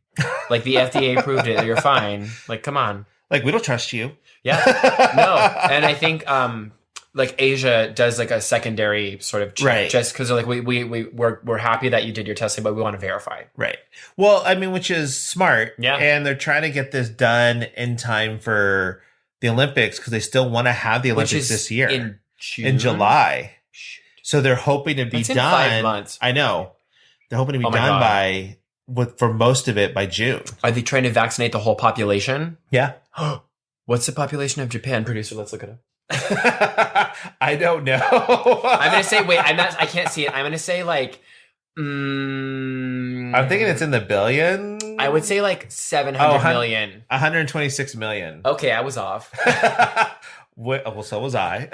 Like the FDA approved it. You're fine. Like, come on. Like, we don't trust you. Yeah. No. And I think like Asia does like a secondary sort of check, just because like we're happy that you did your testing, but we want to verify. Right. Well, I mean, which is smart. Yeah. And they're trying to get this done in time for the Olympics because they still want to have the Olympics this year in June? In July. So they're hoping to be done. 5 months. I know. They're hoping to be done for most of it by June. Are they trying to vaccinate the whole population? Yeah. What's the population of Japan? Producer, let's look it up. I don't know. I'm gonna say I can't see it. I'm gonna say like I'm thinking it's in the billions. I would say like 700 million. 126 million. Okay, I was off. Well, so was I.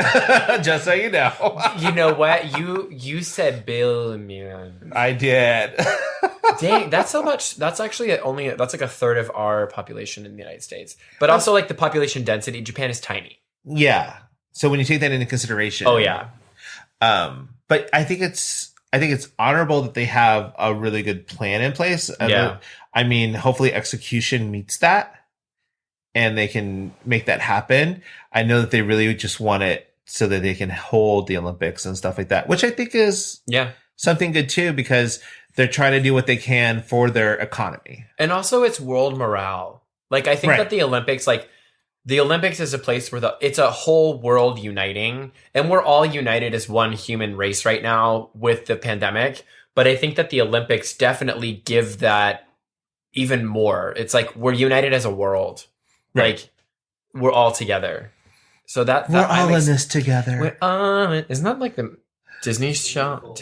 Just so you know. You know what? You said billion. I did. Dang, that's so much. That's actually that's like a third of our population in the United States. But also like the population density, Japan is tiny. Yeah. So when you take that into consideration. Oh yeah. But I think it's honorable that they have a really good plan in place. Yeah. I mean, hopefully execution meets that and they can make that happen. I know that they really just want it so that they can hold the Olympics and stuff like that, which I think is something good too, because they're trying to do what they can for their economy. And also it's world morale. Like I think that the Olympics is a place where it's a whole world uniting, and we're all united as one human race right now with the pandemic. But I think that the Olympics definitely give that even more. It's like we're united as a world. Right. Like we're all together. So that we're all in this together. Isn't that like the Disney song?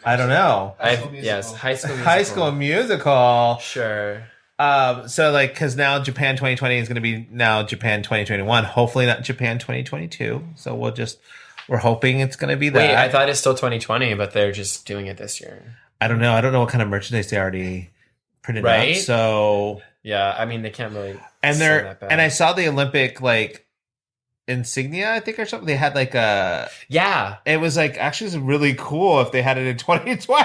I don't know. Yes, High School Musical. High School Musical. Sure. So like, because now Japan 2020 is going to be now Japan 2021. Hopefully not Japan 2022. So we're hoping it's going to be that. Wait, I thought it's still 2020, but they're just doing it this year. I don't know. I don't know what kind of merchandise they already printed Right? up. So yeah, I mean they can't really. And say that bad. and I saw the Olympic like insignia, I think, or something. They had like a It was like actually it's really cool if they had it in 2020.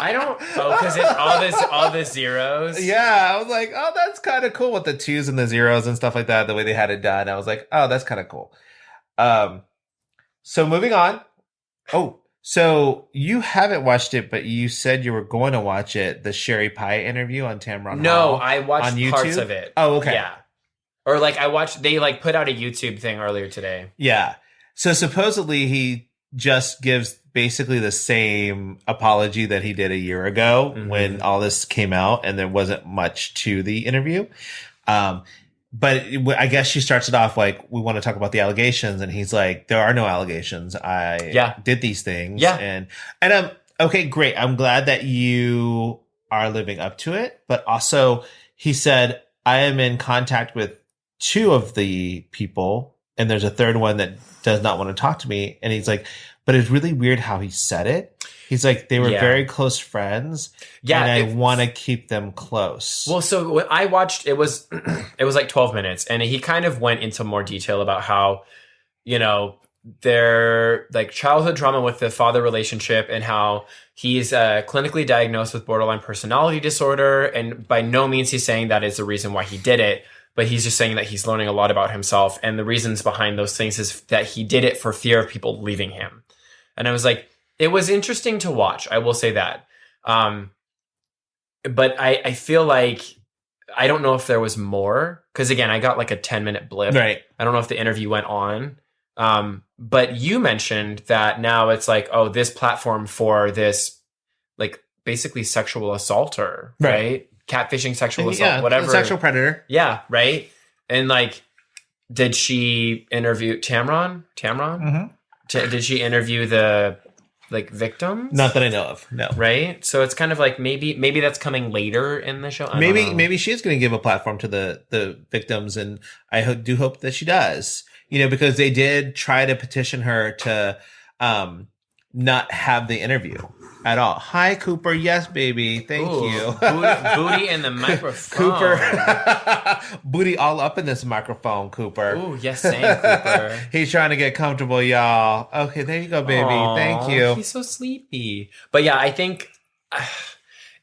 I don't. Because all the zeros. Yeah, I was like, oh, that's kind of cool with the 2s and the 0s and stuff like that. The way they had it done, I was like, oh, that's kind of cool. So moving on. Oh, so you haven't watched it, but you said you were going to watch it. The Sherry Pie interview on Tamron. No, Hall I watched on YouTube? parts of it. Oh, okay. Yeah. Or like I watched. They like put out a YouTube thing earlier today. Yeah. So supposedly he just gives basically the same apology that he did a year ago when all this came out, and there wasn't much to the interview. But I guess she starts it off like, we want to talk about the allegations. And he's like, there are no allegations. I did these things. Yeah. And okay, great. I'm glad that you are living up to it. But also he said, I am in contact with 2 of the people, and there's a third one that does not want to talk to me. And he's like, but it's really weird how he said it. He's like, they were very close friends. Yeah. And I want to keep them close. Well, so when I watched, it was like 12 minutes, and he kind of went into more detail about how, you know, their like childhood trauma with the father relationship, and how he's clinically diagnosed with borderline personality disorder. And by no means he's saying that is the reason why he did it, but he's just saying that he's learning a lot about himself. And the reasons behind those things is that he did it for fear of people leaving him. And I was like, it was interesting to watch. I will say that. But I feel like, I don't know if there was more. Because again, I got like a 10-minute blip. Right. I don't know if the interview went on. But you mentioned that now it's like, oh, this platform for this, like basically sexual assaulter, right? Catfishing, sexual assault, whatever. Sexual predator. Yeah, right? And like, did she interview Tamron? Mm-hmm. Did she interview the like victims? Not that I know of. No. Right? So it's kind of like maybe that's coming later in the show. Maybe she is going to give a platform to the victims, and I do hope that she does. You know, because they did try to petition her to not have the interview at all. Hi, Cooper. Yes, baby. Thank you. Booty in the microphone. Cooper. Booty all up in this microphone, Cooper. Ooh, yes, same, Cooper. He's trying to get comfortable, y'all. Okay, there you go, baby. Aww, thank you. He's so sleepy. But yeah, I think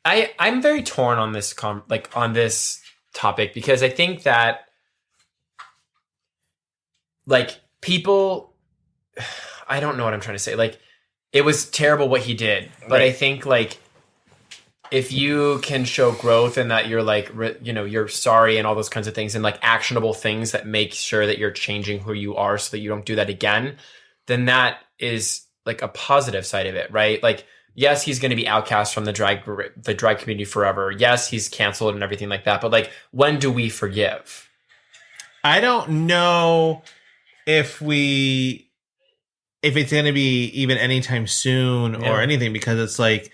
I'm very torn on this on this topic, because I think that like people, I don't know what I'm trying to say. Like, it was terrible what he did, but I think like if you can show growth and that you're like, you know, you're sorry and all those kinds of things, and like actionable things that make sure that you're changing who you are so that you don't do that again, then that is like a positive side of it, right? Like, yes, he's going to be outcast from the drag community forever. Yes, he's canceled and everything like that. But like, when do we forgive? I don't know if it's going to be even anytime soon or anything, because it's like,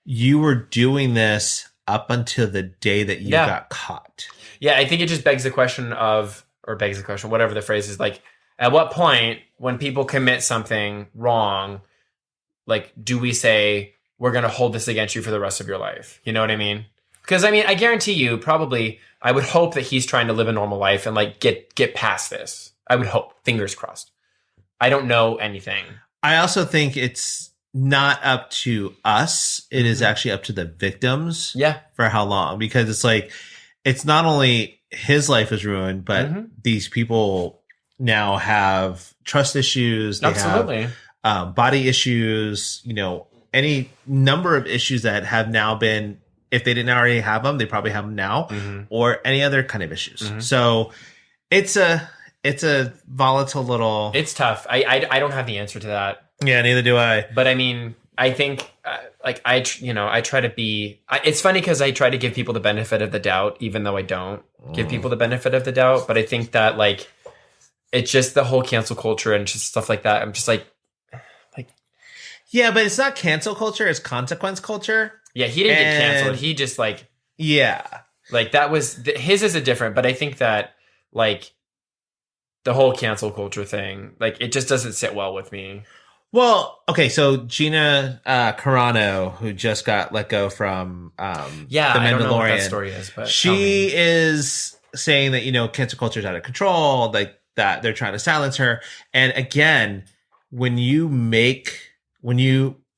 you were doing this up until the day that you got caught. Yeah, I think it just begs the question, whatever the phrase is, like, at what point when people commit something wrong, like, do we say, we're going to hold this against you for the rest of your life? You know what I mean? Because, I mean, I guarantee you, probably, I would hope that he's trying to live a normal life and, like, get past this. I would hope. Fingers crossed. I don't know anything. I also think it's not up to us. It is actually up to the victims. Yeah. For how long? Because it's like, it's not only his life is ruined, but these people now have trust issues. They have body issues, you know, any number of issues that have now been, if they didn't already have them, they probably have them now, or any other kind of issues. So it's a volatile little. It's tough. I don't have the answer to that. Yeah, neither do I. But I mean, I think I try to be. It's funny because I try to give people the benefit of the doubt, even though I don't give people the benefit of the doubt. But I think that like it's just the whole cancel culture and just stuff like that. I'm just like. Yeah, but it's not cancel culture; it's consequence culture. Yeah, he didn't get canceled. He just like. Yeah, like that was his is a different. But I think that like the whole cancel culture thing, like it just doesn't sit well with me. Well, okay, so Gina Carano, who just got let go from The Mandalorian, I don't know what that story is, but she is saying that, you know, cancel culture is out of control, like that they're trying to silence her. And again, when you're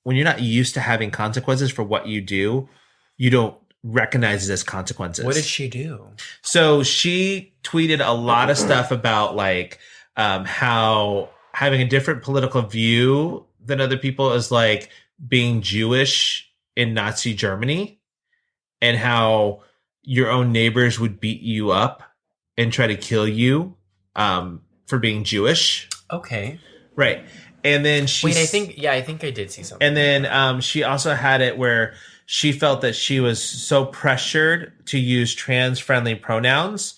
not used to having consequences for what you do, you don't recognize it as consequences. What did she do? So she tweeted a lot of stuff about like how having a different political view than other people is like being Jewish in Nazi Germany, and how your own neighbors would beat you up and try to kill you for being Jewish. Okay. Right. And then she... Wait, I think I did see something. And then she also had it where she felt that she was so pressured to use trans-friendly pronouns.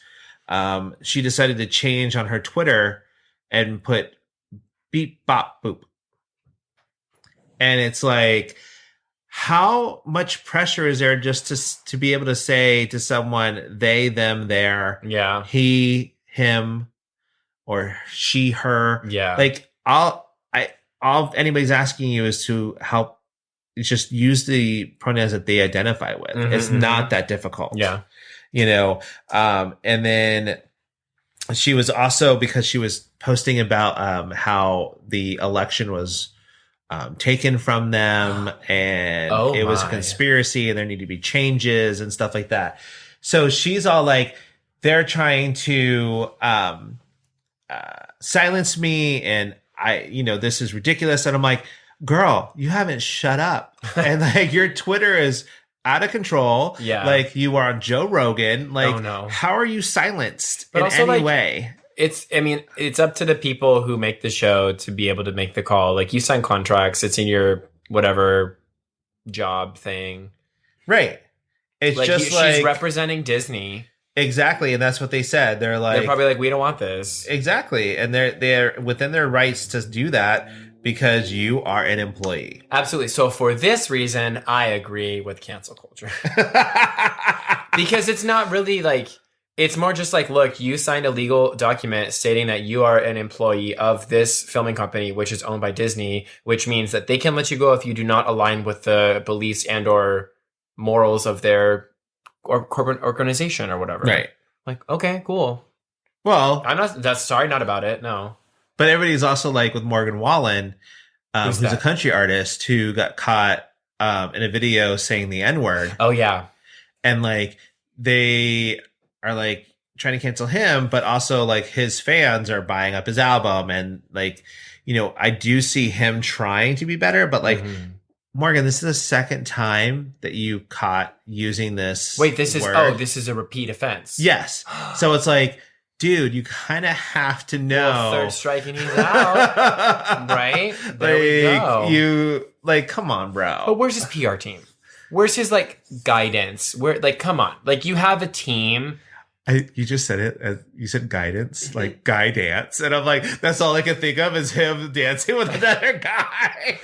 She decided to change on her Twitter and put beep, bop, boop. And it's like, how much pressure is there just to be able to say to someone, they, them, their, he, him, or she, her? Yeah. Like, all anybody's asking you is to help just use the pronouns that they identify with. Mm-hmm, it's not that difficult. Yeah. You know, and then she was also, because she was posting about how the election was taken from them and it was a conspiracy and there need to be changes and stuff like that. So she's all like, they're trying to silence me and this is ridiculous. And I'm like, girl, you haven't shut up. And like your Twitter is out of control. Yeah. Like you are on Joe Rogan. Like, oh, no. How are you silenced but in also, any way? It's up to the people who make the show to be able to make the call. Like you sign contracts, it's in your whatever job thing. Right. It's like just like she's representing Disney. Exactly. And that's what they said. They're probably like, we don't want this. Exactly. And they're within their rights to do that because you are an employee. Absolutely. So for this reason, I agree with cancel culture. Because it's not really like, it's more just like, look, you signed a legal document stating that you are an employee of this filming company, which is owned by Disney, which means that they can let you go if you do not align with the beliefs and or morals of their or corporate organization or whatever. Right. Like, okay, cool. Well, not about it. No. But everybody's also like with Morgan Wallen, who's a country artist who got caught in a video saying the N-word. Oh, yeah. And like they are like trying to cancel him, but also like his fans are buying up his album. And like, I do see him trying to be better, but like, Morgan, this is the second time that you caught using this. Wait, this word. This is a repeat offense. Yes. So it's like, dude, you kind of have to know. Well, third strike and he's out. Right? There we go. Come on, bro. But where's his PR team? Where's his like guidance? Come on. Like you have a team. You just said it. You said guidance, like guy dance. And I'm like, that's all I can think of is him dancing with another guy.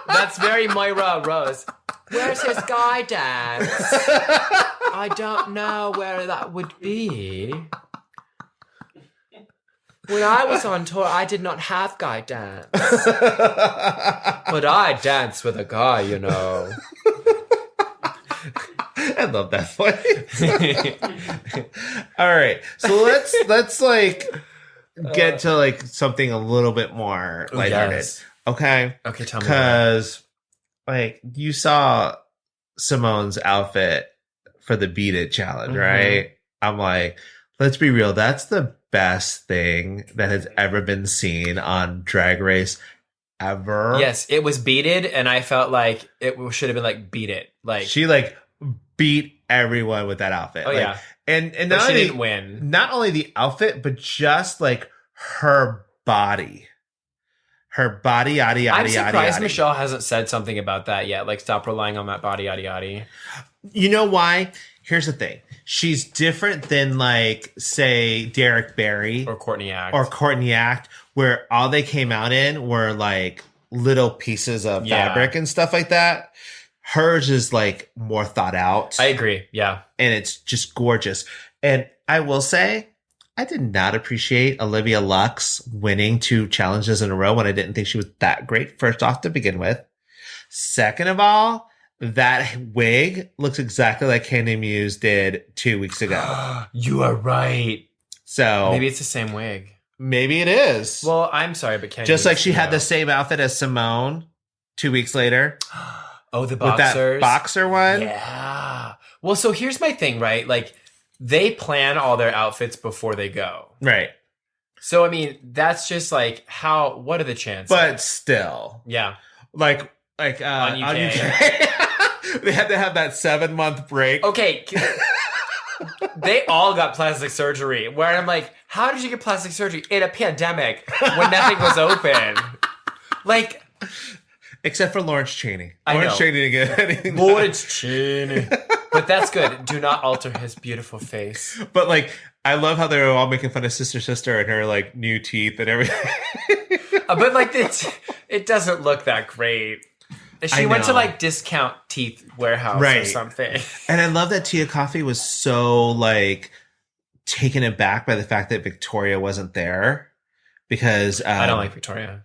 That's very Moira Rose. Where's his guy dance? I don't know where that would be. When I was on tour, I did not have guy dance. But I danced with a guy, I love that voice. All right. So let's like get to like something a little bit more lighthearted. Yes. Okay. Okay, tell me. Because like you saw Simone's outfit for the Beat It challenge, right? I'm like, let's be real. That's the best thing that has ever been seen on Drag Race ever. Yes, it was Beat It, and I felt like it should have been like Beat It. Like she like beat everyone with that outfit. Oh, yeah. And but not she only, didn't win. Not only the outfit, but just like her body. Her body, yada, yada, I'm surprised yada. Michelle hasn't said something about that yet. Like, stop relying on that body, yada, yada. You know why? Here's the thing. She's different than, like, say, Derek Barry. Or Courtney Act. Where all they came out in were, like, little pieces of fabric and stuff like that. Hers is, like, more thought out. I agree. Yeah. And it's just gorgeous. And I will say, I did not appreciate Olivia Lux winning 2 challenges in a row when I didn't think she was that great, first off, to begin with. Second of all, that wig looks exactly like Candy Muse did 2 weeks ago. You are right. So maybe it's the same wig. Maybe it is. Well, I'm sorry, but Candy just Muse, like she had the same outfit as Simone 2 weeks later. Oh, the boxers. With that boxer one? Yeah. Well, so here's my thing, right? Like, they plan all their outfits before they go. Right. So, I mean, that's just like what are the chances? But still. Yeah. Like on UK. They had to have that 7-month break. Okay. They all got plastic surgery. Where I'm like, how did you get plastic surgery in a pandemic when nothing was open? Like, except for Lawrence Chaney. Lawrence Chaney didn't get anything. Lawrence Chaney. But that's good. Do not alter his beautiful face. But, like, I love how they were all making fun of Sister and her, like, new teeth and everything. But, like, it doesn't look that great. She went to, like, Discount Teeth Warehouse or something. And I love that Tia Coffee was so, like, taken aback by the fact that Victoria wasn't there. Because I don't like Victoria.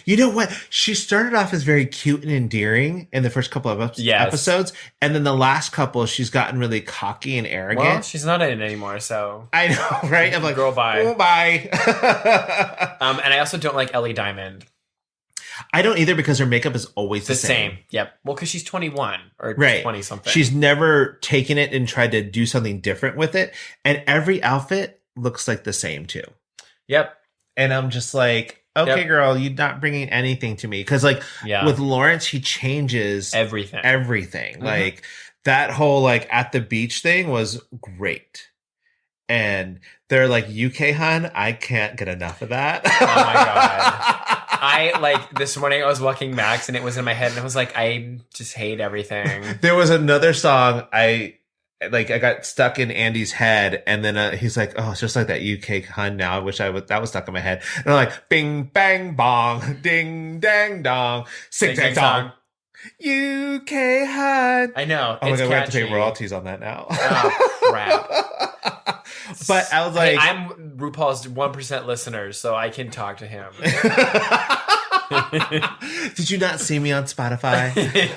You know what? She started off as very cute and endearing in the first couple of episodes, and then the last couple, she's gotten really cocky and arrogant. Well, she's not in it anymore, so I know, right? I'm like, girl, bye. Oh, bye. And I also don't like Ellie Diamond. I don't either because her makeup is always the same. Yep. Well, because she's 21 or 20 something. She's never taken it and tried to do something different with it, and every outfit looks like the same too. Yep. And I'm just like, okay, girl, you're not bringing anything to me. Because, like, with Lawrence, he changes everything. Mm-hmm. Like, that whole, like, at the beach thing was great. And they're like, UK, hun, I can't get enough of that. Oh, my God. This morning I was walking Max, and it was in my head, and I was like, I just hate everything. There was another song I got stuck in Andy's head, and then he's like, "Oh, it's just like that UK hun now." I wish that was stuck in my head. And I'm like, "Bing bang bong, ding dang dong, sing dang dong, UK hun." I know. Oh my God, we have to pay royalties on that now. Oh crap! But I was like, I'm RuPaul's 1% listener, so I can talk to him. Did you not see me on Spotify?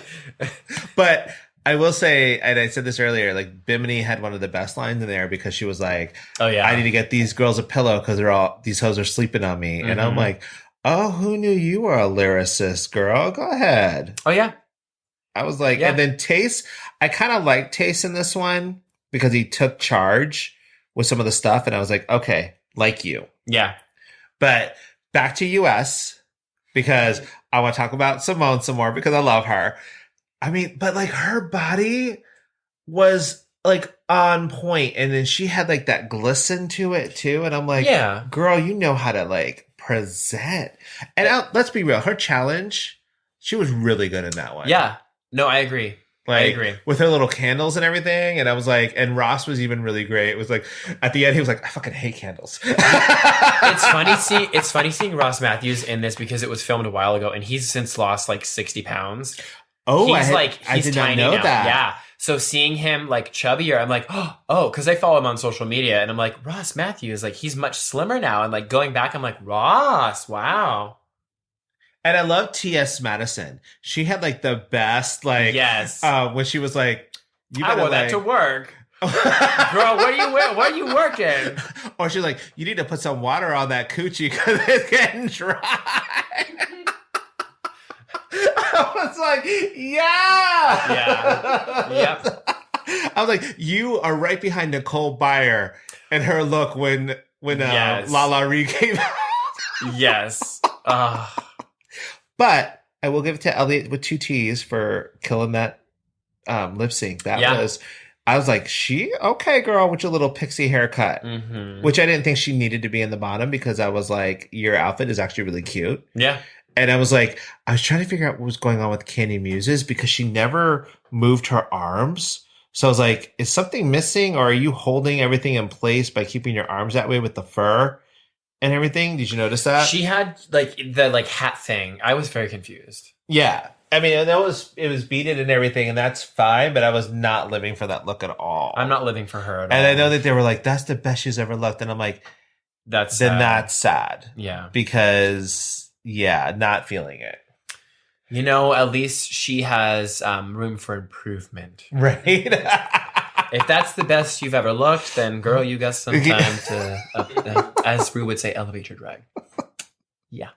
But I will say, and I said this earlier, like, Bimini had one of the best lines in there because she was like, "Oh yeah, I need to get these girls a pillow because these hoes are sleeping on me." Mm-hmm. And I'm like, "Oh, who knew you were a lyricist, girl? Go ahead." Oh yeah. I was like, and then Tace, I kind of liked Tace in this one because he took charge with some of the stuff, and I was like, okay, like you. Yeah. But back to US, because I want to talk about Simone some more because I love her. I mean, but, like, her body was, like, on point, and then she had, like, that glisten to it too, and I'm like, yeah, girl, you know how to, like, present. And let's be real, her challenge, she was really good in that one. Yeah. No, I agree. Like, I agree. With her little candles and everything, and I was like, and Ross was even really great. It was like, at the end, he was like, I fucking hate candles. It's funny seeing Ross Matthews in this because it was filmed a while ago, and he's since lost, like, 60 pounds. Oh, I did not know that. Yeah. So seeing him, like, chubbier, I'm like, oh, because I follow him on social media, and I'm like, Ross Matthews, like, he's much slimmer now. And, like, going back, I'm like, Ross, wow. And I love T.S. Madison. She had, like, the best, like, when she was like, I wore that to work. Girl, where are you working? Or she's like, you need to put some water on that coochie because it's getting dry. I was like, yeah. Yep. I was like, you are right behind Nicole Byer and her look when La La Ree came out. Yes. But I will give it to Elliot with 2 T's for killing that lip sync. That was I was like, she okay, girl, with your little pixie haircut, which I didn't think she needed to be in the bottom because I was like, your outfit is actually really cute. Yeah. And I was like, I was trying to figure out what was going on with Candy Muses because she never moved her arms. So I was like, is something missing, or are you holding everything in place by keeping your arms that way with the fur and everything? Did you notice that? She had like the hat thing. I was very confused. Yeah. I mean, it was beaded and everything, and that's fine, but I was not living for that look at all. I'm not living for her at all. And I know that they were like, that's the best she's ever looked. And I'm like, that's sad. Yeah. Because, not feeling it. You know, at least she has room for improvement. Right? If that's the best you've ever looked, then girl, you got some time to, as Rue would say, elevate your drag. Yeah.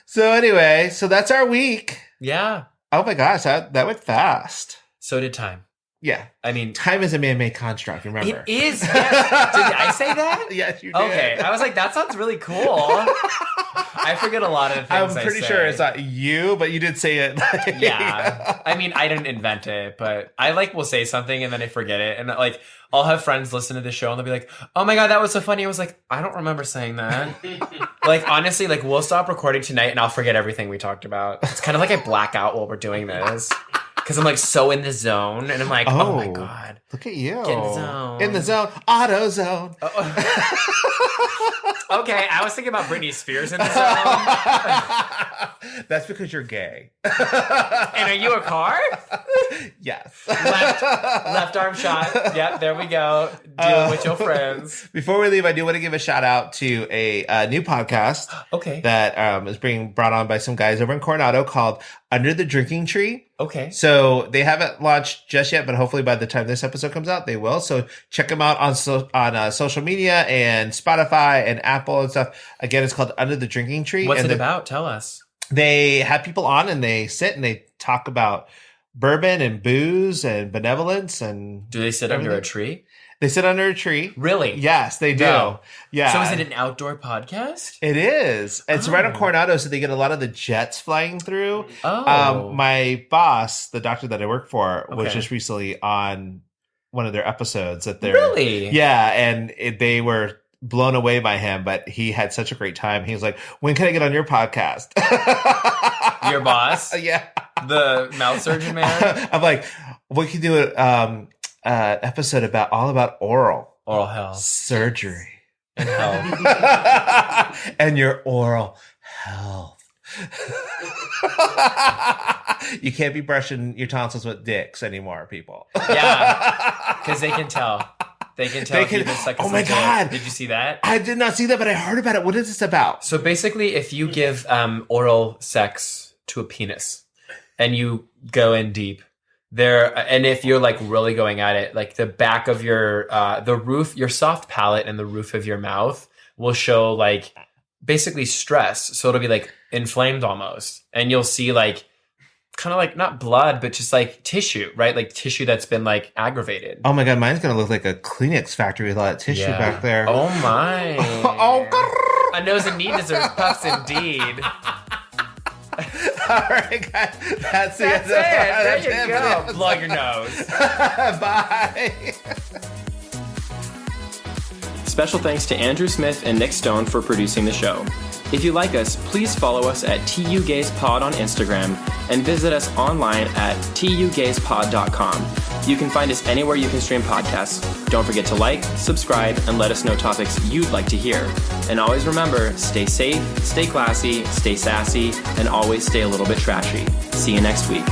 So anyway, that's our week. Yeah. Oh my gosh, that went fast. So did time. Yeah. I mean, time is a man-made construct, remember? It is. Yes. Did I say that? Yes, you did. Okay. I was like, that sounds really cool. I forget a lot of things I'm pretty sure it's not you, but you did say it. Yeah. I mean, I didn't invent it, but I will say something and then I forget it. And I'll have friends listen to the show and they'll be like, oh my God, that was so funny. I was like, I don't remember saying that. Honestly, we'll stop recording tonight and I'll forget everything we talked about. It's kind of like I black out while we're doing this. Because I'm so in the zone, and I'm like, oh my God. Look at you. Get in the zone. In the zone. Auto zone. Okay, I was thinking about Britney Spears in the zone. That's because you're gay. And are you a car? Yes. Left arm shot. Yep, there we go. Dealing with your friends. Before we leave, I do want to give a shout out to a new podcast. Okay. That is being brought on by some guys over in Coronado called Under the Drinking Tree. Okay. So they haven't launched just yet, but hopefully by the time this episode comes out, they will. So check them out on social media and Spotify and Apple and stuff. Again, it's called Under the Drinking Tree. What's it about? Tell us. They have people on and they sit and they talk about bourbon and booze and benevolence and. Do they sit under a tree? They sit under a tree. Really? Yes, they do. No. Yeah. So is it an outdoor podcast? It is. It's right on Coronado, so they get a lot of the jets flying through. Oh. My boss, the doctor that I work for, was just recently on one of their episodes. Really? Yeah, and they were blown away by him, but he had such a great time. He was like, when can I get on your podcast? Your boss? Yeah. The mouth surgeon man? I'm like, we can do an episode all about oral health surgery and health and your oral health. You can't be brushing your tonsils with dicks anymore, people. Yeah, because they can tell. They can tell. Oh my God! Did you see that? I did not see that, but I heard about it. What is this about? So basically, if you give oral sex to a penis and you go in deep. And if you're really going at it, the back of your the roof, your soft palate and the roof of your mouth will show basically stress. So it'll be inflamed almost, and you'll see kind of not blood, but just tissue, right? Tissue that's been aggravated. Oh my God, mine's gonna look like a Kleenex factory with all that tissue back there. Oh my! Oh, a nose in need deserves puffs indeed. All right, guys. That's it. There you go. Plug your nose. Bye. Special thanks to Andrew Smith and Nick Stone for producing the show. If you like us, please follow us at tugayspod on Instagram and visit us online at tugayspod.com. You can find us anywhere you can stream podcasts. Don't forget to subscribe, and let us know topics you'd like to hear. And always remember, stay safe, stay classy, stay sassy, and always stay a little bit trashy. See you next week.